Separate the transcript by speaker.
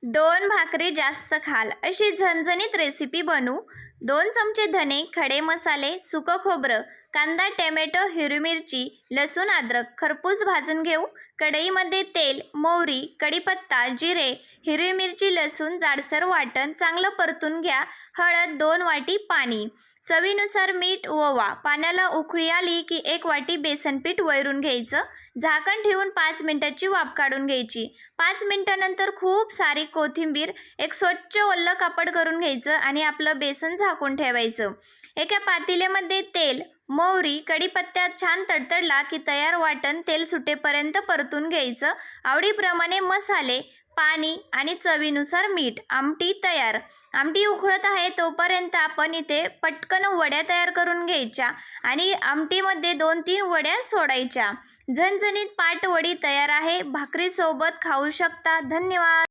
Speaker 1: 2 भाकरी जास्त खाल अशी झणझणीत रेसिपी बनवू. 2 चमचे धने, खडे मसाले, सुकं खोबरं, कांदा, टोमॅटो, हिरवी मिरची, लसूण, अद्रक खरपूस भाजून घेऊ. कढईमध्ये तेल, मोहरी, कढीपत्ता, जिरे, हिरवी मिरची, लसूण जाडसर वाटण चांगलं परतून घ्या. हळद, 2 वाटी पाणी, चवीनुसार मीठ, ओवा. पाण्याला उकळी आली की 1 वाटी बेसन पीठ वैरून घ्यायचं. झाकण ठेवून 5 मिनिटाची वाफ काढून घ्यायची. 5 मिनिटानंतर खूप सारी कोथिंबीर एक स्वच्छ ओलं कापड करून घ्यायचं आणि आपलं बेसन झाकून ठेवायचं. एका पातेल्यामध्ये तेल, मोहरी, कढीपत्ता छान तडतडला की तयार वाटण तेल सुटेपर्यंत परतून घ्यायचं. आवडीप्रमाणे मसाले, पाणी आणि चवीनुसार मीठ. आमटी तयार. आमटी उकळत आहे तोपर्यंत आपण इथे पटकन वड्या तयार करून घ्यायच्या आणि आमटीमध्ये 2-3 वड्या सोडायच्या. झणझणीत पाटवडी तयार आहे. भाकरीसोबत खाऊ शकता. धन्यवाद.